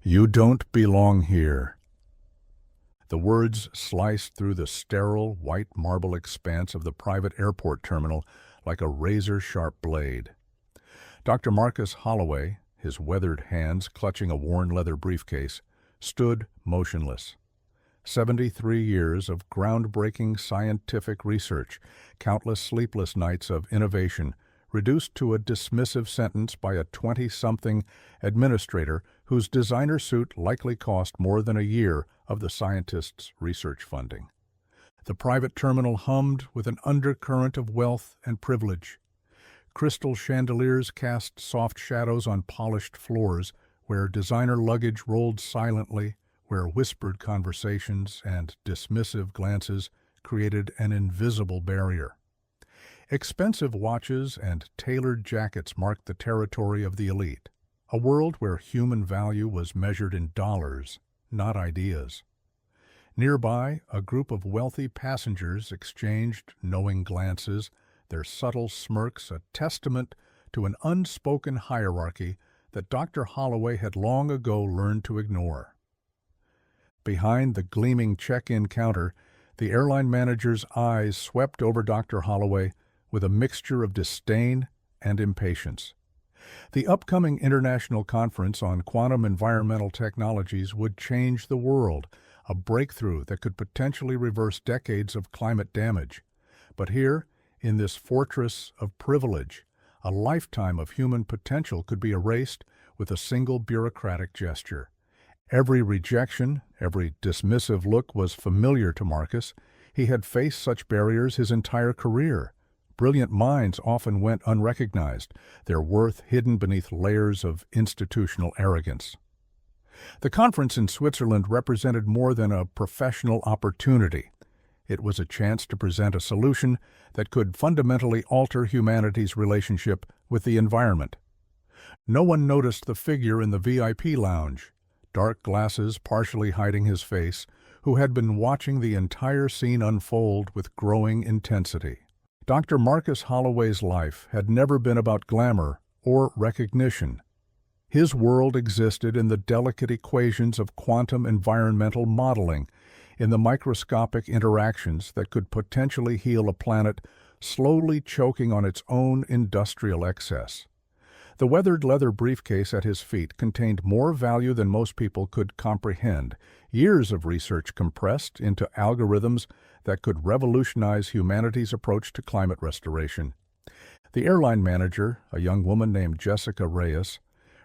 You don't belong here. The words sliced through the sterile, white marble expanse of the private airport terminal like a razor-sharp blade. Dr. Marcus Holloway, his weathered hands clutching a worn leather briefcase, stood motionless. 73 years of groundbreaking scientific research, countless sleepless nights of innovation, reduced to a dismissive sentence by a 20-something administrator whose designer suit likely cost more than a year of the scientist's research funding. The private terminal hummed with an undercurrent of wealth and privilege. Crystal chandeliers cast soft shadows on polished floors where designer luggage rolled silently, where whispered conversations and dismissive glances created an invisible barrier. Expensive watches and tailored jackets marked the territory of the elite, a world where human value was measured in dollars, not ideas. Nearby, a group of wealthy passengers exchanged knowing glances, their subtle smirks a testament to an unspoken hierarchy that Dr. Holloway had long ago learned to ignore. Behind the gleaming check-in counter, the airline manager's eyes swept over Dr. Holloway with a mixture of disdain and impatience. The upcoming international conference on quantum environmental technologies would change the world, a breakthrough that could potentially reverse decades of climate damage. But here, in this fortress of privilege, a lifetime of human potential could be erased with a single bureaucratic gesture. Every rejection, every dismissive look was familiar to Marcus. He had faced such barriers his entire career. Brilliant minds often went unrecognized, their worth hidden beneath layers of institutional arrogance. The conference in Switzerland represented more than a professional opportunity. It was a chance to present a solution that could fundamentally alter humanity's relationship with the environment. No one noticed the figure in the VIP lounge, dark glasses partially hiding his face, who had been watching the entire scene unfold with growing intensity. Dr. Marcus Holloway's life had never been about glamour or recognition. His world existed in the delicate equations of quantum environmental modeling, in the microscopic interactions that could potentially heal a planet slowly choking on its own industrial excess. The weathered leather briefcase at his feet contained more value than most people could comprehend, years of research compressed into algorithms that could revolutionize humanity's approach to climate restoration. The airline manager, a young woman named Jessica Reyes,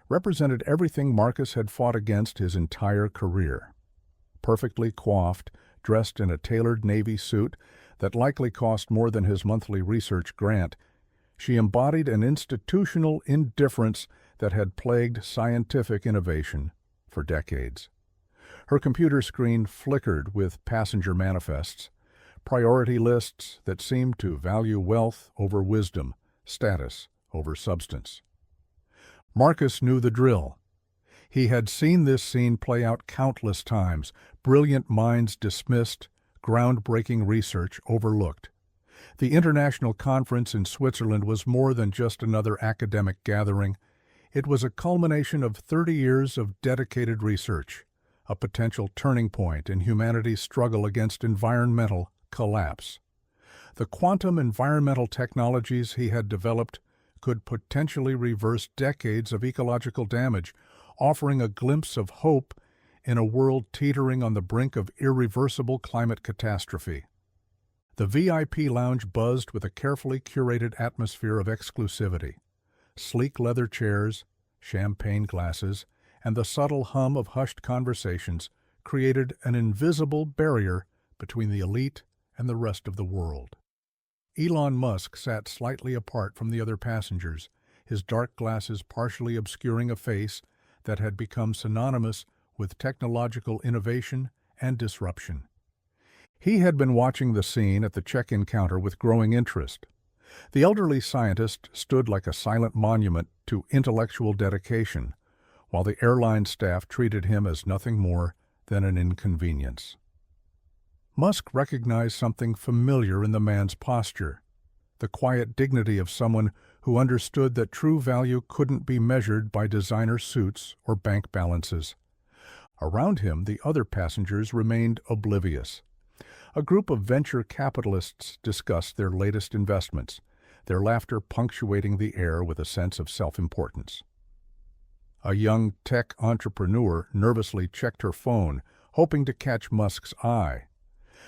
represented everything Marcus had fought against his entire career. Perfectly coiffed, dressed in a tailored Navy suit that likely cost more than his monthly research grant, she embodied an institutional indifference that had plagued scientific innovation for decades. Her computer screen flickered with passenger manifests, priority lists that seemed to value wealth over wisdom, status over substance. Marcus knew the drill. He had seen this scene play out countless times, brilliant minds dismissed, groundbreaking research overlooked. The international conference in Switzerland was more than just another academic gathering. It was a culmination of 30 years of dedicated research, a potential turning point in humanity's struggle against environmental collapse. The quantum environmental technologies he had developed could potentially reverse decades of ecological damage, offering a glimpse of hope in a world teetering on the brink of irreversible climate catastrophe. The VIP lounge buzzed with a carefully curated atmosphere of exclusivity. Sleek leather chairs, champagne glasses, and the subtle hum of hushed conversations created an invisible barrier between the elite and the rest of the world. Elon Musk sat slightly apart from the other passengers, his dark glasses partially obscuring a face that had become synonymous with technological innovation and disruption. He had been watching the scene at the check-in counter with growing interest. The elderly scientist stood like a silent monument to intellectual dedication, while the airline staff treated him as nothing more than an inconvenience. Musk recognized something familiar in the man's posture, the quiet dignity of someone who understood that true value couldn't be measured by designer suits or bank balances. Around him, the other passengers remained oblivious. A group of venture capitalists discussed their latest investments, their laughter punctuating the air with a sense of self-importance. A young tech entrepreneur nervously checked her phone, hoping to catch Musk's eye.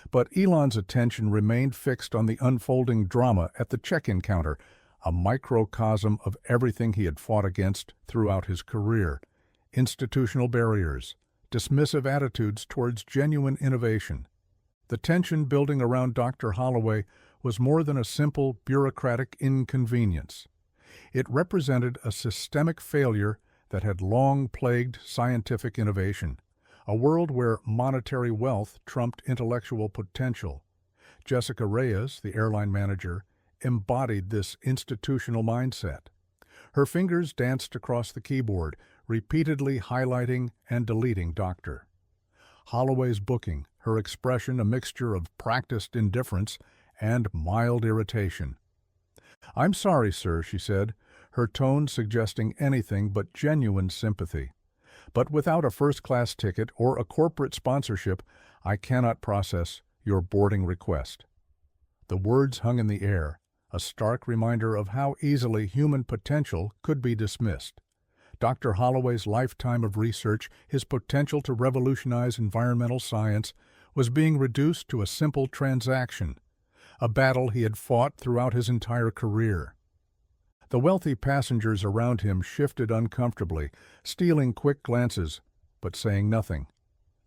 But Elon's attention remained fixed on the unfolding drama at the check-in counter, a microcosm of everything he had fought against throughout his career: institutional barriers, dismissive attitudes towards genuine innovation. The tension building around Dr. Holloway was more than a simple bureaucratic inconvenience. It represented a systemic failure that had long plagued scientific innovation, a world where monetary wealth trumped intellectual potential. Jessica Reyes, the airline manager, embodied this institutional mindset. Her fingers danced across the keyboard, repeatedly highlighting and deleting Dr. Holloway's booking, her expression a mixture of practiced indifference and mild irritation. "I'm sorry, sir," she said, her tone suggesting anything but genuine sympathy. "But without a first-class ticket or a corporate sponsorship, I cannot process your boarding request." The words hung in the air, a stark reminder of how easily human potential could be dismissed. Dr. Holloway's lifetime of research, his potential to revolutionize environmental science, was being reduced to a simple transaction, a battle he had fought throughout his entire career. The wealthy passengers around him shifted uncomfortably, stealing quick glances, but saying nothing.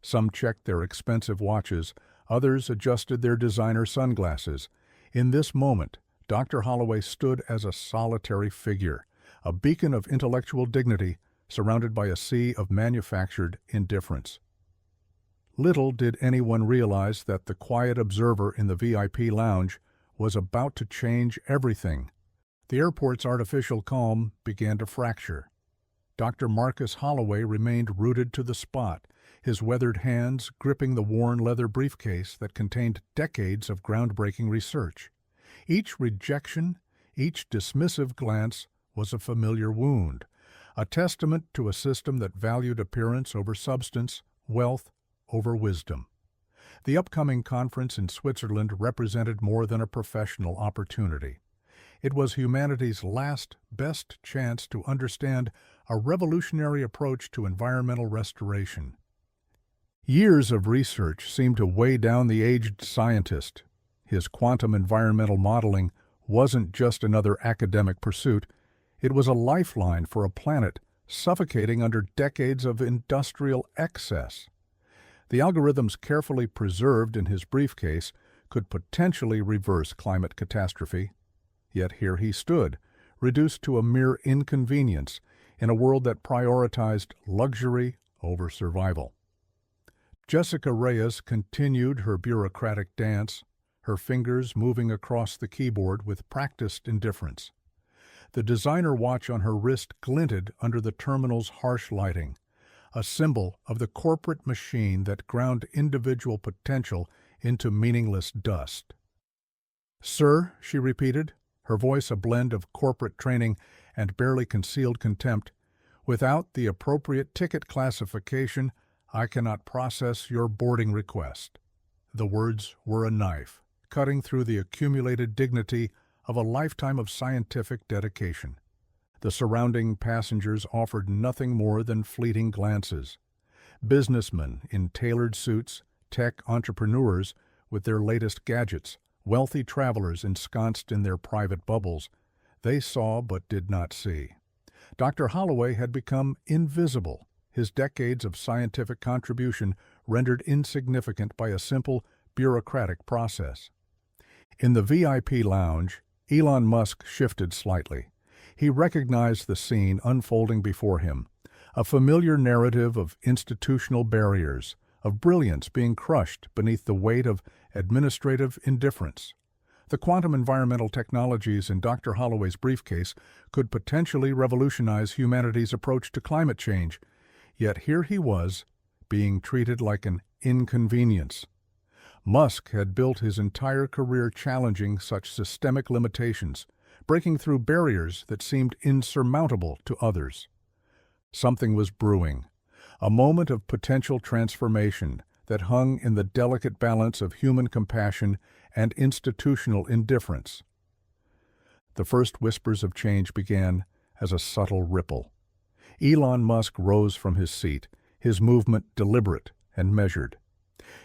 Some checked their expensive watches, others adjusted their designer sunglasses. In this moment, Dr. Holloway stood as a solitary figure, a beacon of intellectual dignity surrounded by a sea of manufactured indifference. Little did anyone realize that the quiet observer in the VIP lounge was about to change everything. The airport's artificial calm began to fracture. Dr. Marcus Holloway remained rooted to the spot, his weathered hands gripping the worn leather briefcase that contained decades of groundbreaking research. Each rejection, each dismissive glance was a familiar wound, a testament to a system that valued appearance over substance, wealth over wisdom. The upcoming conference in Switzerland represented more than a professional opportunity. It was humanity's last, best chance to understand a revolutionary approach to environmental restoration. Years of research seemed to weigh down the aged scientist. His quantum environmental modeling wasn't just another academic pursuit, it was a lifeline for a planet suffocating under decades of industrial excess. The algorithms carefully preserved in his briefcase could potentially reverse climate catastrophe. Yet here he stood, reduced to a mere inconvenience in a world that prioritized luxury over survival. Jessica Reyes continued her bureaucratic dance, her fingers moving across the keyboard with practiced indifference. The designer watch on her wrist glinted under the terminal's harsh lighting, a symbol of the corporate machine that ground individual potential into meaningless dust. "Sir," she repeated, her voice a blend of corporate training and barely concealed contempt, "without the appropriate ticket classification, I cannot process your boarding request." The words were a knife, cutting through the accumulated dignity of a lifetime of scientific dedication. The surrounding passengers offered nothing more than fleeting glances. Businessmen in tailored suits, tech entrepreneurs with their latest gadgets, wealthy travelers ensconced in their private bubbles, they saw but did not see. Dr. Holloway had become invisible, his decades of scientific contribution rendered insignificant by a simple bureaucratic process. In the VIP lounge, Elon Musk shifted slightly. He recognized the scene unfolding before him, a familiar narrative of institutional barriers, of brilliance being crushed beneath the weight of administrative indifference. The quantum environmental technologies in Dr. Holloway's briefcase could potentially revolutionize humanity's approach to climate change, yet here he was, being treated like an inconvenience. Musk had built his entire career challenging such systemic limitations, breaking through barriers that seemed insurmountable to others. Something was brewing, a moment of potential transformation that hung in the delicate balance of human compassion and institutional indifference. The first whispers of change began as a subtle ripple. Elon Musk rose from his seat, his movement deliberate and measured.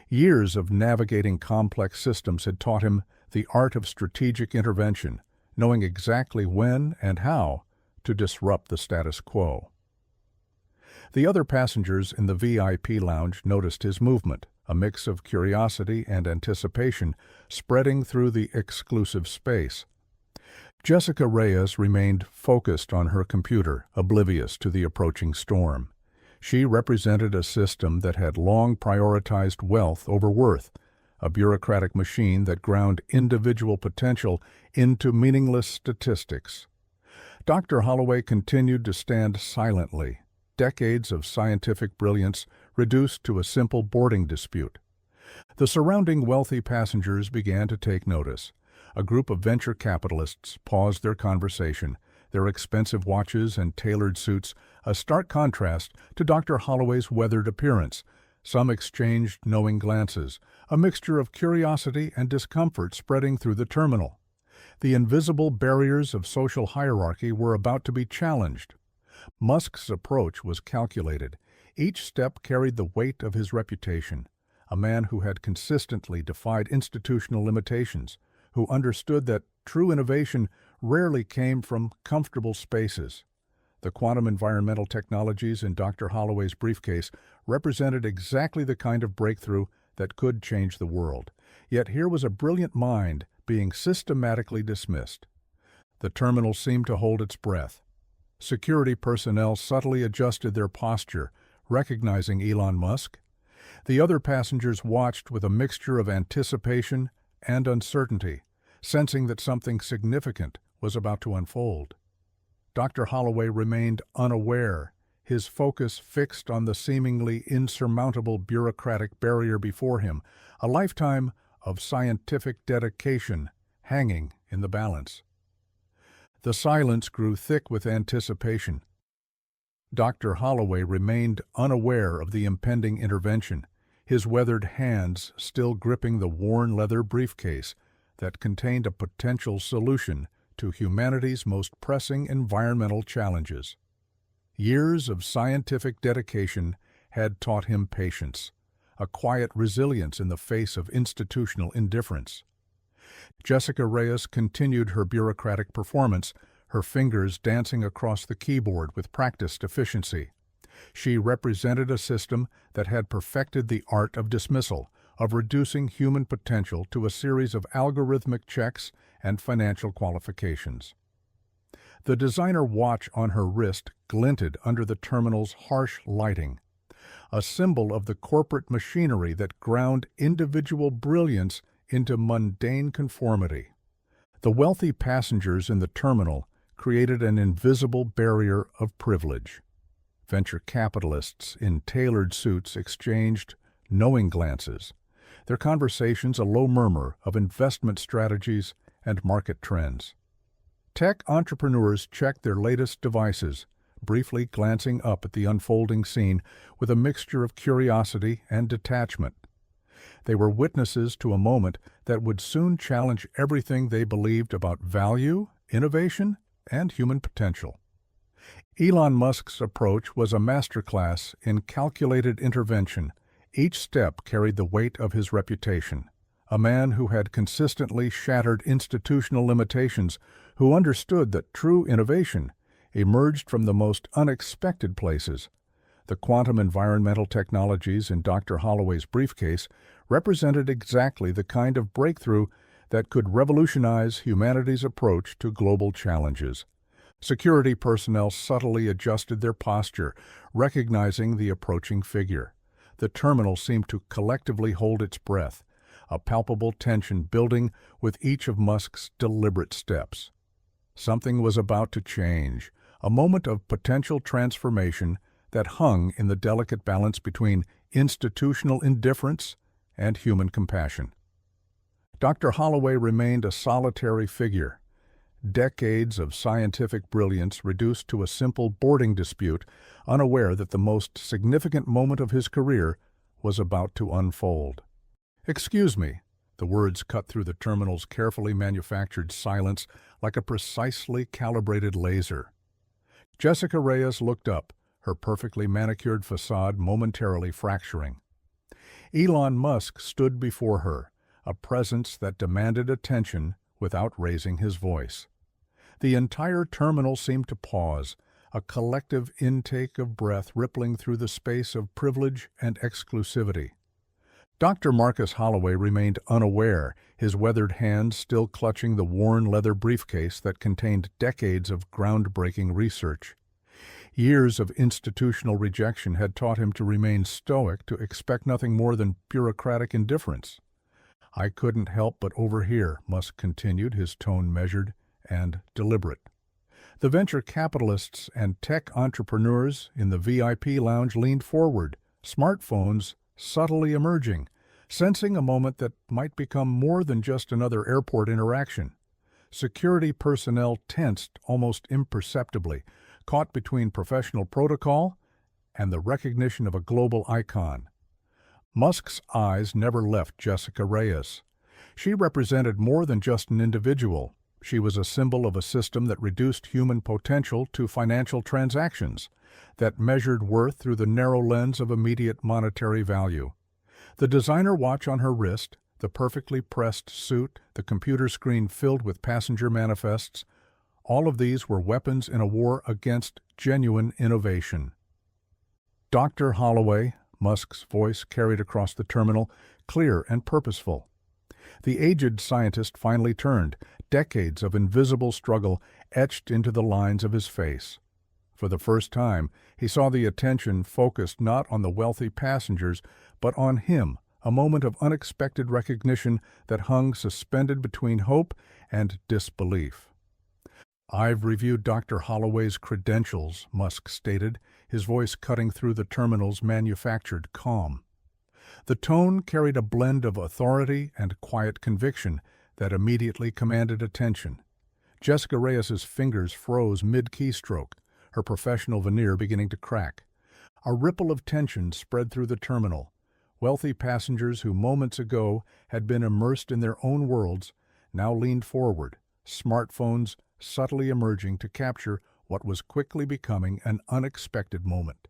Years of navigating complex systems had taught him the art of strategic intervention, knowing exactly when and how to disrupt the status quo. The other passengers in the VIP lounge noticed his movement, a mix of curiosity and anticipation spreading through the exclusive space. Jessica Reyes remained focused on her computer, oblivious to the approaching storm. She represented a system that had long prioritized wealth over worth, a bureaucratic machine that ground individual potential into meaningless statistics. Dr. Holloway continued to stand silently, decades of scientific brilliance reduced to a simple boarding dispute. The surrounding wealthy passengers began to take notice. A group of venture capitalists paused their conversation, their expensive watches and tailored suits a stark contrast to Dr. Holloway's weathered appearance. Some exchanged knowing glances, a mixture of curiosity and discomfort spreading through the terminal. The invisible barriers of social hierarchy were about to be challenged. Musk's approach was calculated. Each step carried the weight of his reputation, a man who had consistently defied institutional limitations, who understood that true innovation rarely came from comfortable spaces. The quantum environmental technologies in Dr. Holloway's briefcase represented exactly the kind of breakthrough that could change the world. Yet here was a brilliant mind being systematically dismissed. The terminal seemed to hold its breath. Security personnel subtly adjusted their posture, recognizing Elon Musk. The other passengers watched with a mixture of anticipation and uncertainty, sensing that something significant was about to unfold. Dr. Holloway remained unaware, his focus fixed on the seemingly insurmountable bureaucratic barrier before him, a lifetime of scientific dedication hanging in the balance. The silence grew thick with anticipation. Dr. Holloway remained unaware of the impending intervention, his weathered hands still gripping the worn leather briefcase that contained a potential solution to humanity's most pressing environmental challenges. Years of scientific dedication had taught him patience, a quiet resilience in the face of institutional indifference. Jessica Reyes continued her bureaucratic performance, her fingers dancing across the keyboard with practiced efficiency. She represented a system that had perfected the art of dismissal, of reducing human potential to a series of algorithmic checks and financial qualifications. The designer watch on her wrist glinted under the terminal's harsh lighting, a symbol of the corporate machinery that ground individual brilliance into mundane conformity. The wealthy passengers in the terminal created an invisible barrier of privilege. Venture capitalists in tailored suits exchanged knowing glances, their conversations a low murmur of investment strategies and market trends. Tech entrepreneurs checked their latest devices, briefly glancing up at the unfolding scene with a mixture of curiosity and detachment. They were witnesses to a moment that would soon challenge everything they believed about value, innovation, and human potential. Elon Musk's approach was a masterclass in calculated intervention. Each step carried the weight of his reputation. A man who had consistently shattered institutional limitations, who understood that true innovation emerged from the most unexpected places. The quantum environmental technologies in Dr. Holloway's briefcase represented exactly the kind of breakthrough that could revolutionize humanity's approach to global challenges. Security personnel subtly adjusted their posture, recognizing the approaching figure. The terminal seemed to collectively hold its breath, a palpable tension building with each of Musk's deliberate steps. Something was about to change, a moment of potential transformation that hung in the delicate balance between institutional indifference and human compassion. Dr. Holloway remained a solitary figure, decades of scientific brilliance reduced to a simple boarding dispute, unaware that the most significant moment of his career was about to unfold. "Excuse me." The words cut through the terminal's carefully manufactured silence like a precisely calibrated laser. Jessica Reyes looked up, her perfectly manicured facade momentarily fracturing. Elon Musk stood before her, a presence that demanded attention without raising his voice. The entire terminal seemed to pause, a collective intake of breath rippling through the space of privilege and exclusivity. Dr. Marcus Holloway remained unaware, his weathered hands still clutching the worn leather briefcase that contained decades of groundbreaking research. Years of institutional rejection had taught him to remain stoic, to expect nothing more than bureaucratic indifference. "I couldn't help but overhear," Musk continued, his tone measured and deliberate. The venture capitalists and tech entrepreneurs in the VIP lounge leaned forward, smartphones subtly emerging, sensing a moment that might become more than just another airport interaction. Security personnel tensed almost imperceptibly, caught between professional protocol and the recognition of a global icon. Musk's eyes never left Jessica Reyes. She represented more than just an individual. She was a symbol of a system that reduced human potential to financial transactions, that measured worth through the narrow lens of immediate monetary value. The designer watch on her wrist, the perfectly pressed suit, the computer screen filled with passenger manifests, all of these were weapons in a war against genuine innovation. "Dr. Holloway," Musk's voice carried across the terminal, clear and purposeful. The aged scientist finally turned, decades of invisible struggle etched into the lines of his face. For the first time, he saw the attention focused not on the wealthy passengers, but on him, a moment of unexpected recognition that hung suspended between hope and disbelief. "I've reviewed Dr. Holloway's credentials," Musk stated, his voice cutting through the terminal's manufactured calm. The tone carried a blend of authority and quiet conviction that immediately commanded attention. Jessica Reyes's fingers froze mid-keystroke, her professional veneer beginning to crack. A ripple of tension spread through the terminal. Wealthy passengers who moments ago had been immersed in their own worlds now leaned forward, smartphones subtly emerging to capture what was quickly becoming an unexpected moment.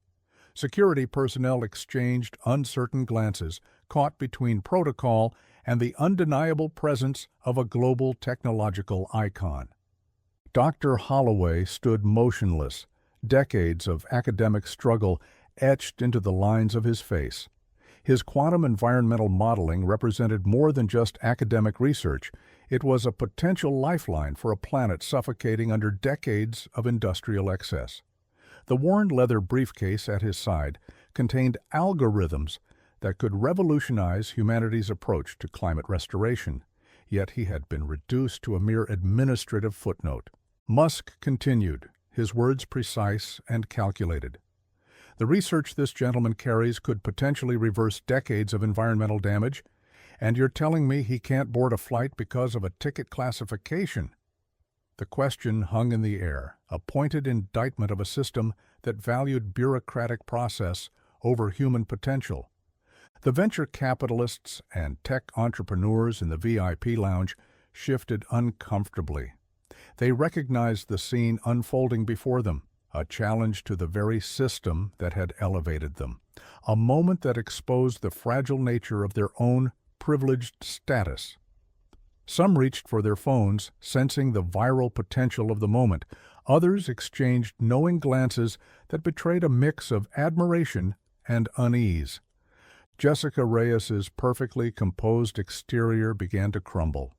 Security personnel exchanged uncertain glances, caught between protocol and the undeniable presence of a global technological icon. Dr. Holloway stood motionless, decades of academic struggle etched into the lines of his face. His quantum environmental modeling represented more than just academic research. It was a potential lifeline for a planet suffocating under decades of industrial excess. The worn leather briefcase at his side contained algorithms that could revolutionize humanity's approach to climate restoration, yet he had been reduced to a mere administrative footnote. Musk continued, his words precise and calculated. "The research this gentleman carries could potentially reverse decades of environmental damage, and you're telling me he can't board a flight because of a ticket classification?" The question hung in the air, a pointed indictment of a system that valued bureaucratic process over human potential. The venture capitalists and tech entrepreneurs in the VIP lounge shifted uncomfortably. They recognized the scene unfolding before them, a challenge to the very system that had elevated them, a moment that exposed the fragile nature of their own privileged status. Some reached for their phones, sensing the viral potential of the moment. Others exchanged knowing glances that betrayed a mix of admiration and unease. Jessica Reyes's perfectly composed exterior began to crumble.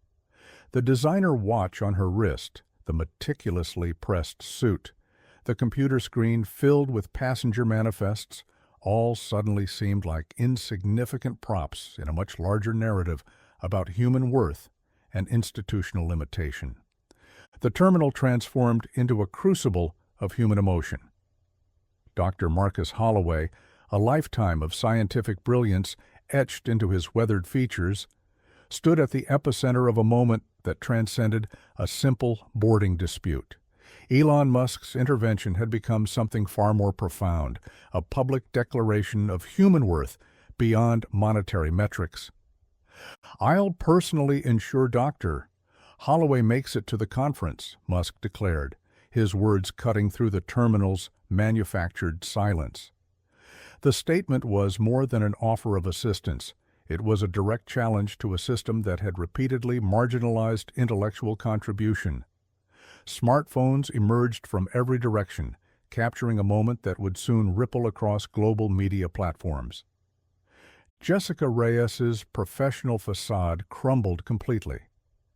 The designer watch on her wrist, the meticulously pressed suit, the computer screen filled with passenger manifests, all suddenly seemed like insignificant props in a much larger narrative about human worth and institutional limitation. The terminal transformed into a crucible of human emotion. Dr. Marcus Holloway, a lifetime of scientific brilliance etched into his weathered features, stood at the epicenter of a moment that transcended a simple boarding dispute. Elon Musk's intervention had become something far more profound, a public declaration of human worth beyond monetary metrics. "I'll personally ensure Dr. Holloway makes it to the conference," Musk declared, his words cutting through the terminal's manufactured silence. The statement was more than an offer of assistance. It was a direct challenge to a system that had repeatedly marginalized intellectual contribution. Smartphones emerged from every direction, capturing a moment that would soon ripple across global media platforms. Jessica Reyes's professional facade crumbled completely.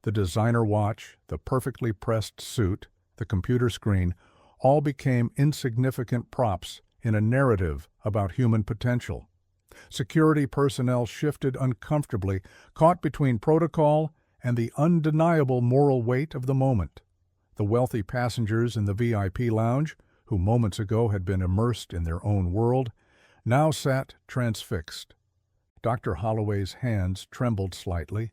The designer watch, the perfectly pressed suit, the computer screen, all became insignificant props in a narrative about human potential. Security personnel shifted uncomfortably, caught between protocol and the undeniable moral weight of the moment. The wealthy passengers in the VIP lounge, who moments ago had been immersed in their own world, now sat transfixed. Dr. Holloway's hands trembled slightly,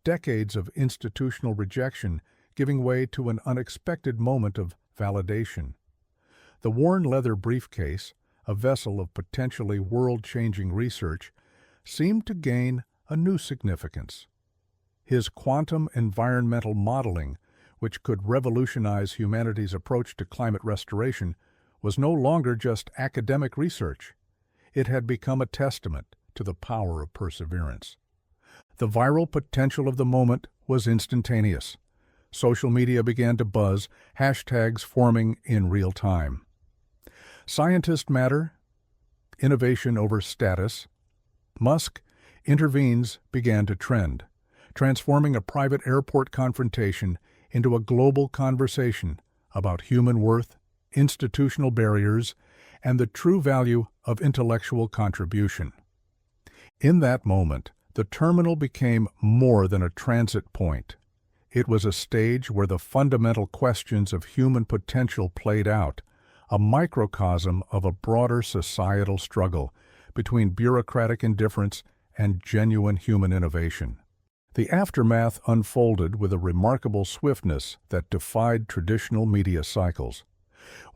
decades of institutional rejection giving way to an unexpected moment of validation. The worn leather briefcase, a vessel of potentially world-changing research, seemed to gain a new significance. His quantum environmental modeling, which could revolutionize humanity's approach to climate restoration, was no longer just academic research. It had become a testament to the power of perseverance. The viral potential of the moment was instantaneous. Social media began to buzz, hashtags forming in real time. Scientists matter, innovation over status. Musk intervenes began to trend, transforming a private airport confrontation into a global conversation about human worth, institutional barriers, and the true value of intellectual contribution. In that moment, the terminal became more than a transit point. It was a stage where the fundamental questions of human potential played out, a microcosm of a broader societal struggle between bureaucratic indifference and genuine human innovation. The aftermath unfolded with a remarkable swiftness that defied traditional media cycles.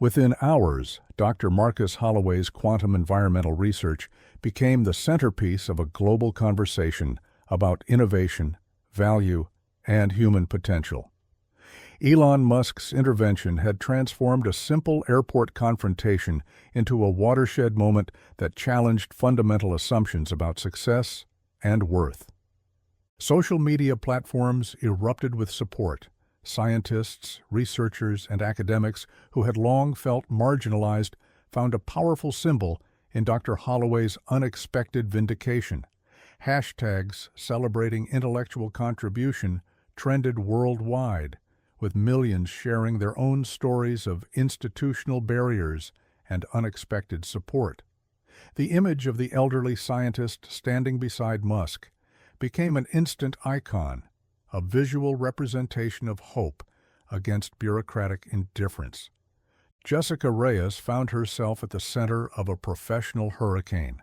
Within hours, Dr. Marcus Holloway's quantum environmental research became the centerpiece of a global conversation about innovation, value, and human potential. Elon Musk's intervention had transformed a simple airport confrontation into a watershed moment that challenged fundamental assumptions about success and worth. Social media platforms erupted with support. Scientists, researchers, and academics who had long felt marginalized found a powerful symbol in Dr. Holloway's unexpected vindication. Hashtags celebrating intellectual contribution trended worldwide, with millions sharing their own stories of institutional barriers and unexpected support. The image of the elderly scientist standing beside Musk became an instant icon, a visual representation of hope against bureaucratic indifference. Jessica Reyes found herself at the center of a professional hurricane.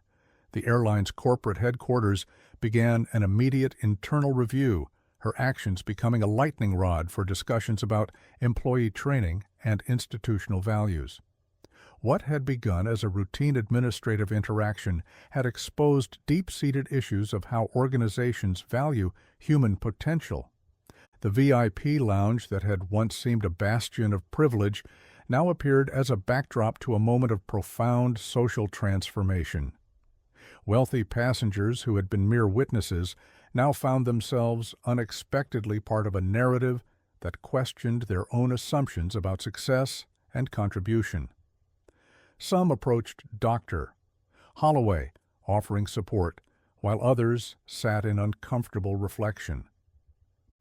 The airline's corporate headquarters began an immediate internal review, her actions becoming a lightning rod for discussions about employee training and institutional values. What had begun as a routine administrative interaction had exposed deep-seated issues of how organizations value human potential. The VIP lounge that had once seemed a bastion of privilege now appeared as a backdrop to a moment of profound social transformation. Wealthy passengers who had been mere witnesses now found themselves unexpectedly part of a narrative that questioned their own assumptions about success and contribution. Some approached Dr. Holloway, offering support, while others sat in uncomfortable reflection.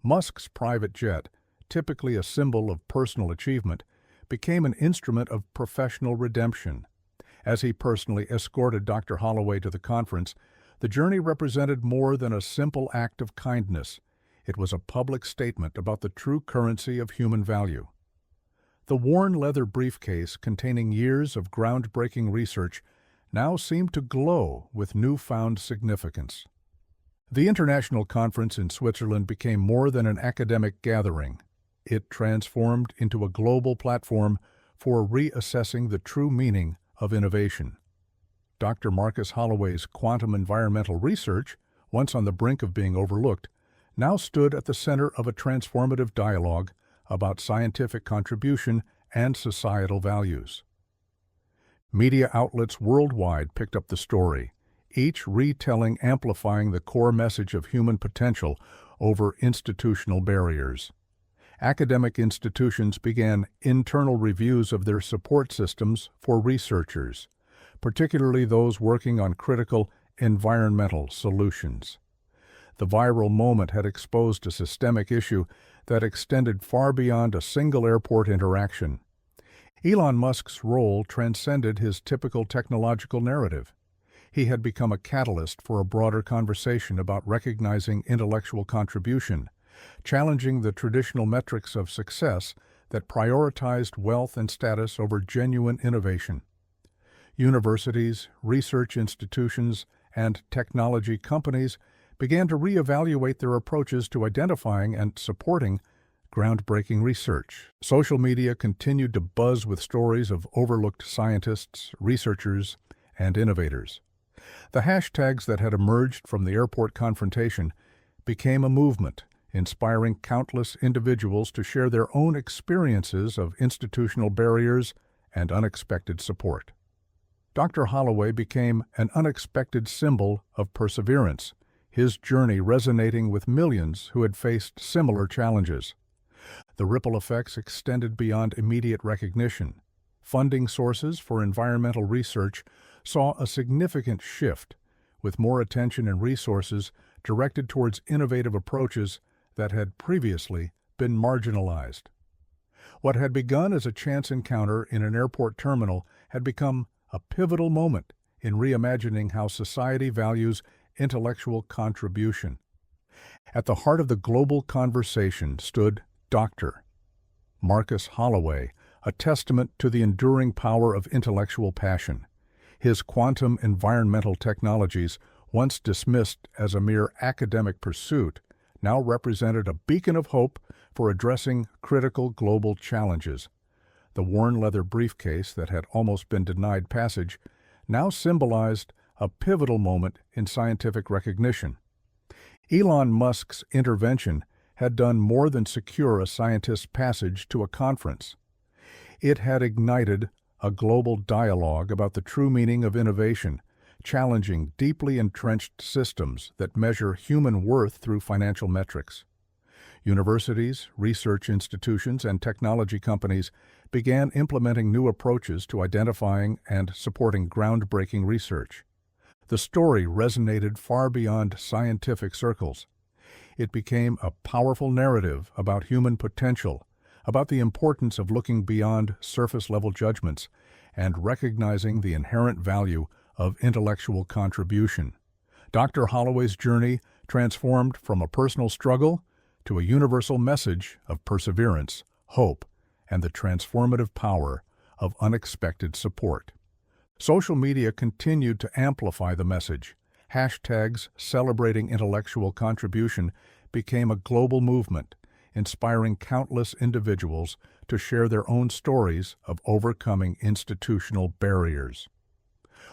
Musk's private jet, typically a symbol of personal achievement, became an instrument of professional redemption. As he personally escorted Dr. Holloway to the conference, the journey represented more than a simple act of kindness. It was a public statement about the true currency of human value. The worn leather briefcase containing years of groundbreaking research now seemed to glow with newfound significance. The international conference in Switzerland became more than an academic gathering. It transformed into a global platform for reassessing the true meaning of innovation. Dr. Marcus Holloway's quantum environmental research, once on the brink of being overlooked, now stood at the center of a transformative dialogue about scientific contribution and societal values. Media outlets worldwide picked up the story, each retelling amplifying the core message of human potential over institutional barriers. Academic institutions began internal reviews of their support systems for researchers, particularly those working on critical environmental solutions. The viral moment had exposed a systemic issue that extended far beyond a single airport interaction. Elon Musk's role transcended his typical technological narrative. He had become a catalyst for a broader conversation about recognizing intellectual contribution, challenging the traditional metrics of success that prioritized wealth and status over genuine innovation. Universities, research institutions, and technology companies began to reevaluate their approaches to identifying and supporting groundbreaking research. Social media continued to buzz with stories of overlooked scientists, researchers, and innovators. The hashtags that had emerged from the airport confrontation became a movement, inspiring countless individuals to share their own experiences of institutional barriers and unexpected support. Dr. Holloway became an unexpected symbol of perseverance, his journey resonating with millions who had faced similar challenges. The ripple effects extended beyond immediate recognition. Funding sources for environmental research saw a significant shift, with more attention and resources directed towards innovative approaches that had previously been marginalized. What had begun as a chance encounter in an airport terminal had become a pivotal moment in reimagining how society values intellectual contribution. At the heart of the global conversation stood Dr. Marcus Holloway, a testament to the enduring power of intellectual passion. His quantum environmental technologies, once dismissed as a mere academic pursuit, now represented a beacon of hope for addressing critical global challenges. The worn leather briefcase that had almost been denied passage now symbolized a pivotal moment in scientific recognition. Elon Musk's intervention had done more than secure a scientist's passage to a conference. It had ignited a global dialogue about the true meaning of innovation, challenging deeply entrenched systems that measure human worth through financial metrics. Universities, research institutions, and technology companies began implementing new approaches to identifying and supporting groundbreaking research. The story resonated far beyond scientific circles. It became a powerful narrative about human potential, about the importance of looking beyond surface-level judgments and recognizing the inherent value of intellectual contribution. Dr. Holloway's journey transformed from a personal struggle to a universal message of perseverance, hope, and the transformative power of unexpected support. Social media continued to amplify the message. Hashtags celebrating intellectual contribution became a global movement, inspiring countless individuals to share their own stories of overcoming institutional barriers.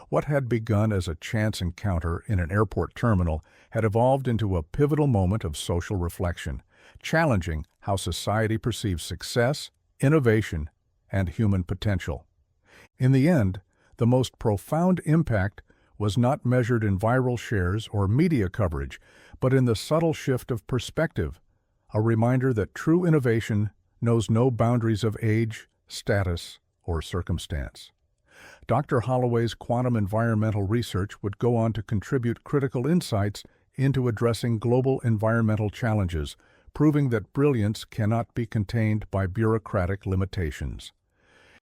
What had begun as a chance encounter in an airport terminal had evolved into a pivotal moment of social reflection, challenging how society perceives success, innovation, and human potential. In the end, the most profound impact was not measured in viral shares or media coverage, but in the subtle shift of perspective, a reminder that true innovation knows no boundaries of age, status, or circumstance. Dr. Holloway's quantum environmental research would go on to contribute critical insights into addressing global environmental challenges, proving that brilliance cannot be contained by bureaucratic limitations.